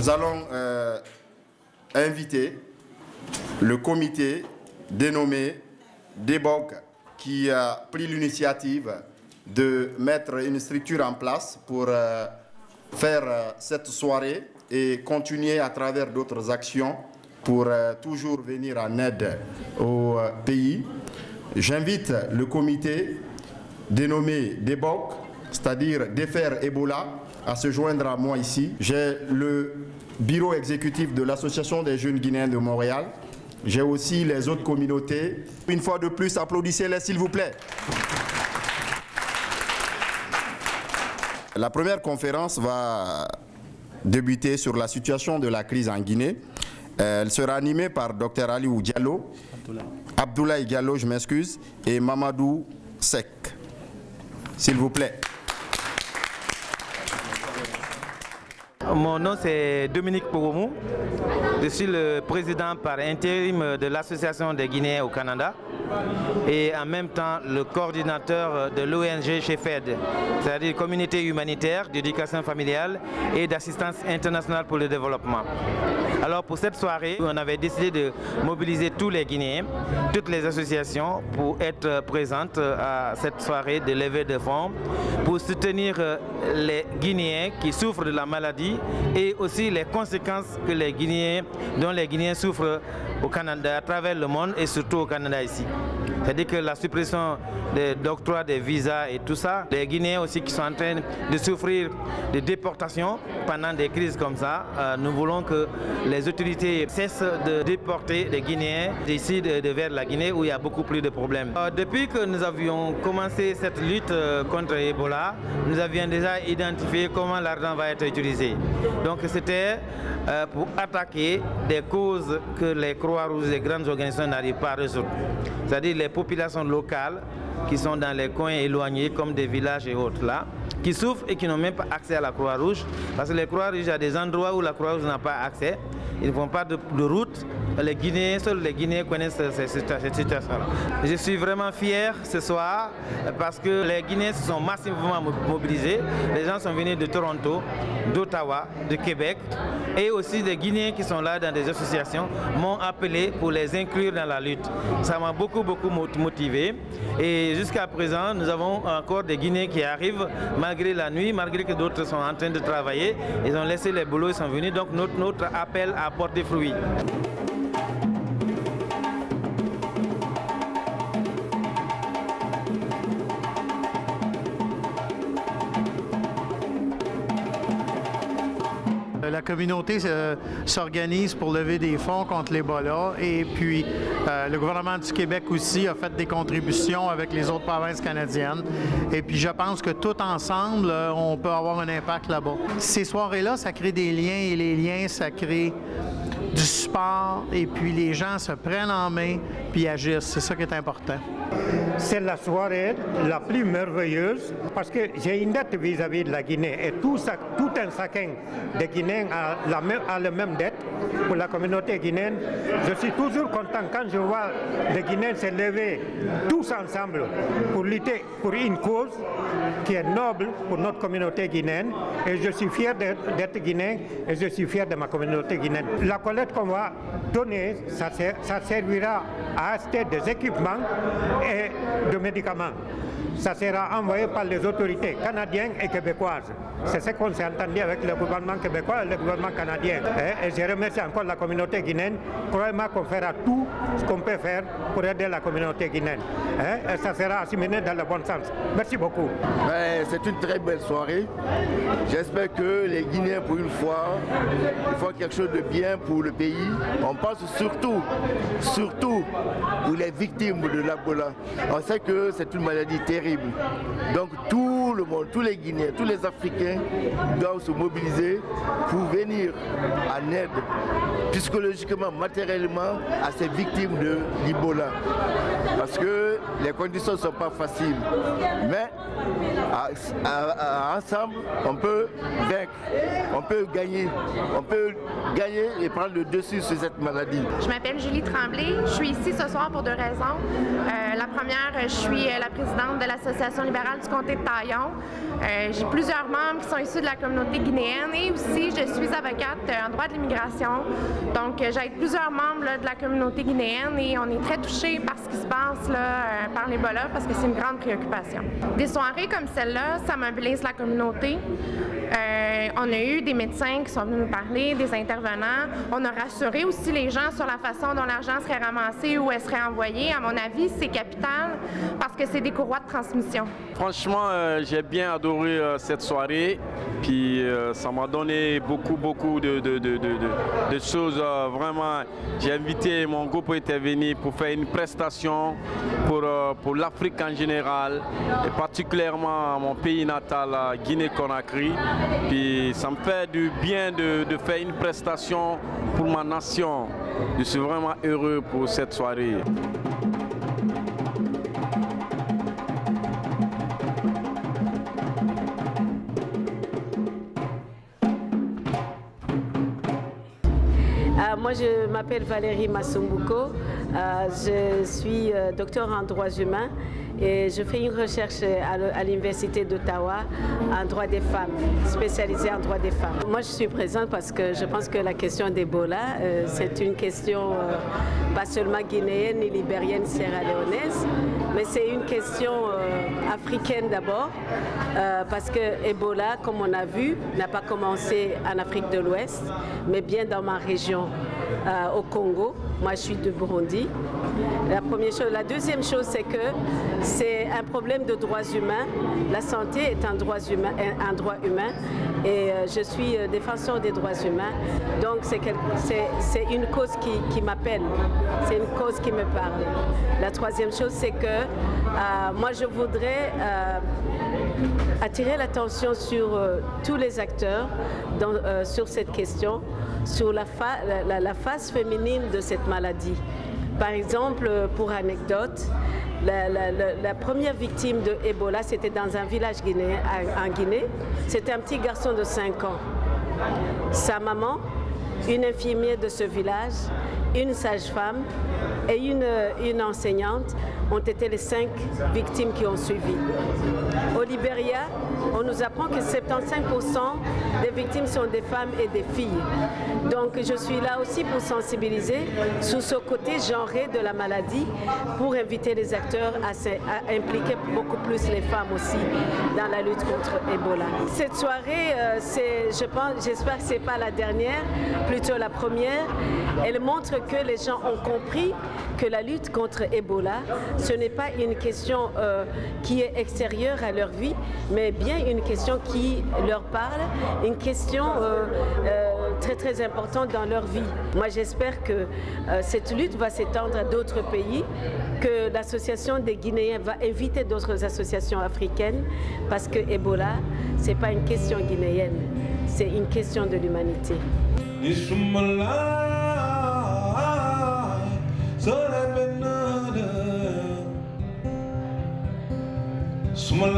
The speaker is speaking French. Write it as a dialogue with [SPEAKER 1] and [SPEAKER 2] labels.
[SPEAKER 1] Nous allons inviter le comité dénommé DEBOG qui a pris l'initiative de mettre une structure en place pour faire cette soirée et continuer à travers d'autres actions pour toujours venir en aide au pays. J'invite le comité dénommé DEBOG, c'est-à-dire Défaire Ebola, à se joindre à moi ici. J'ai le bureau exécutif de l'Association des jeunes Guinéens de Montréal. J'ai aussi les autres communautés. Une fois de plus, applaudissez-les s'il vous plaît. La première conférence va débuter sur la situation de la crise en Guinée. Elle sera animée par Dr Aliou Diallo, Abdoulaye Diallo, je m'excuse, et Mamadou Sek. S'il vous plaît.
[SPEAKER 2] Mon nom c'est Dominique Poromou. Je suis le président par intérim de l'Association des Guinéens au Canada et en même temps le coordinateur de l'ONG CHEFED, c'est-à-dire Communauté humanitaire d'éducation familiale et d'assistance internationale pour le développement. Alors pour cette soirée, on avait décidé de mobiliser tous les Guinéens, toutes les associations pour être présentes à cette soirée de levée de fonds, pour soutenir les Guinéens qui souffrent de la maladie et aussi les conséquences que dont les Guinéens souffrent au Canada, à travers le monde et surtout au Canada ici. C'est-à-dire que la suppression d'octroi des visas et tout ça, les Guinéens aussi qui sont en train de souffrir de déportation pendant des crises comme ça, nous voulons que les autorités cessent de déporter les Guinéens d'ici vers la Guinée où il y a beaucoup plus de problèmes. Depuis que nous avions commencé cette lutte contre Ebola, nous avions déjà identifié comment l'argent va être utilisé. Donc c'était pour attaquer des causes que les Croix-Rouges et les grandes organisations n'arrivent pas à résoudre. C'est-à-dire les populations locales qui sont dans les coins éloignés comme des villages et autres là, qui souffrent et qui n'ont même pas accès à la Croix-Rouge. Parce que les Croix-Rouges, il y a des endroits où la Croix-Rouge n'a pas accès. Ils ne font pas de route. Les Guinéens, seuls les Guinéens connaissent cette situation-là. Je suis vraiment fier ce soir parce que les Guinéens se sont massivement mobilisés. Les gens sont venus de Toronto, d'Ottawa, de Québec et aussi des Guinéens qui sont là dans des associations m'ont appelé pour les inclure dans la lutte. Ça m'a beaucoup motivé et jusqu'à présent nous avons encore des Guinéens qui arrivent malgré la nuit, malgré que d'autres sont en train de travailler. Ils ont laissé les boulots, ils sont venus, donc notre appel a porté fruit.
[SPEAKER 3] La communauté s'organise pour lever des fonds contre l'Ebola et puis le gouvernement du Québec aussi a fait des contributions avec les autres provinces canadiennes. Et puis je pense que tout ensemble, on peut avoir un impact là-bas. Ces soirées-là, ça crée des liens et les liens, ça crée du support et puis les gens se prennent en main puis agissent. C'est ça qui est important.
[SPEAKER 4] C'est la soirée la plus merveilleuse parce que j'ai une dette vis-à-vis de la Guinée et tout un chacun des Guinéens a la même dette pour la communauté guinéenne. Je suis toujours content quand je vois les Guinéens se lever tous ensemble pour lutter pour une cause qui est noble pour notre communauté guinéenne et je suis fier d'être guinéen et je suis fier de ma communauté guinéenne. La collecte qu'on va donner, ça servira à acheter des équipements et de médicaments. Ça sera envoyé par les autorités canadiennes et québécoises. C'est ce qu'on s'est entendu avec le gouvernement québécois et le gouvernement canadien. Et je remercie encore la communauté guinéenne. Croyez-moi qu'on fera tout ce qu'on peut faire pour aider la communauté guinéenne. Et ça sera assimilé dans le bon sens. Merci beaucoup.
[SPEAKER 5] C'est une très belle soirée. J'espère que les Guinéens, pour une fois, ils font quelque chose de bien pour le pays. On pense surtout pour les victimes de l'Ebola. On sait que c'est une maladie terrible. Donc tout le monde, tous les Guinéens, tous les Africains doivent se mobiliser pour venir en aide psychologiquement, matériellement à ces victimes de l'Ebola. Parce que les conditions ne sont pas faciles. Mais ensemble, on peut vaincre. On peut gagner et prendre le dessus sur cette maladie.
[SPEAKER 6] Je m'appelle Julie Tremblay. Je suis ici ce soir pour 2 raisons. La première, je suis la présidente de l'Association libérale du comté de Taillon. J'ai plusieurs membres qui sont issus de la communauté guinéenne et aussi je suis avocate en droit de l'immigration. Donc j'aide plusieurs membres là, de la communauté guinéenne et on est très touchés par ce qui se passe là, par l'Ebola parce que c'est une grande préoccupation. Des soirées comme celle-là, ça mobilise la communauté. On a eu des médecins qui sont venus nous parler, des intervenants. On a rassuré aussi les gens sur la façon dont l'argent serait ramassé ou elle serait envoyée. À mon avis, c'est capital parce que c'est des courroies de transmission.
[SPEAKER 7] Franchement, j'ai bien adoré cette soirée. Puis ça m'a donné beaucoup de choses. Vraiment, j'ai invité mon groupe à intervenir pour faire une prestation pour l'Afrique en général et particulièrement mon pays natal, Guinée-Conakry. Puis ça me fait du bien de faire une prestation pour ma nation. Je suis vraiment heureux pour cette soirée.
[SPEAKER 8] Moi, je m'appelle Valérie Masumbuko. Je suis docteur en droits humains et je fais une recherche à l'Université d'Ottawa en droit des femmes, spécialisée en droit des femmes. Moi, je suis présente parce que je pense que la question d'Ebola, c'est une question pas seulement guinéenne ni libérienne, sierra-léonaise, mais c'est une question africaine d'abord, parce que Ebola, comme on a vu, n'a pas commencé en Afrique de l'Ouest, mais bien dans ma région, au Congo. Moi, je suis de Burundi. La première chose. La deuxième chose, c'est que c'est un problème de droits humains. La santé est un droit humain et je suis défenseur des droits humains. Donc, c'est une cause qui m'appelle, c'est une cause qui me parle. La troisième chose, c'est que moi, je voudrais attirer l'attention sur tous les acteurs sur cette question, sur la face féminine de cette maladie. Par exemple, pour anecdote, la première victime de Ebola, c'était dans un village guinéen, en Guinée. C'était un petit garçon de 5 ans. Sa maman, une infirmière de ce village, une sage-femme et une enseignante ont été les 5 victimes qui ont suivi. Au Libéria, on nous apprend que 75% des victimes sont des femmes et des filles. Donc je suis là aussi pour sensibiliser sur ce côté genré de la maladie, pour inviter les acteurs à impliquer beaucoup plus les femmes aussi dans la lutte contre Ebola. Cette soirée, j'espère que ce n'est pas la dernière, plutôt la première. Elle montre que les gens ont compris que la lutte contre Ebola, ce n'est pas une question qui est extérieure à leur vie, mais bien une question qui leur parle, une question très importante dans leur vie. Moi, j'espère que cette lutte va s'étendre à d'autres pays, que l'association des Guinéens va inviter d'autres associations africaines, parce que Ebola, ce n'est pas une question guinéenne, c'est une question de l'humanité. Small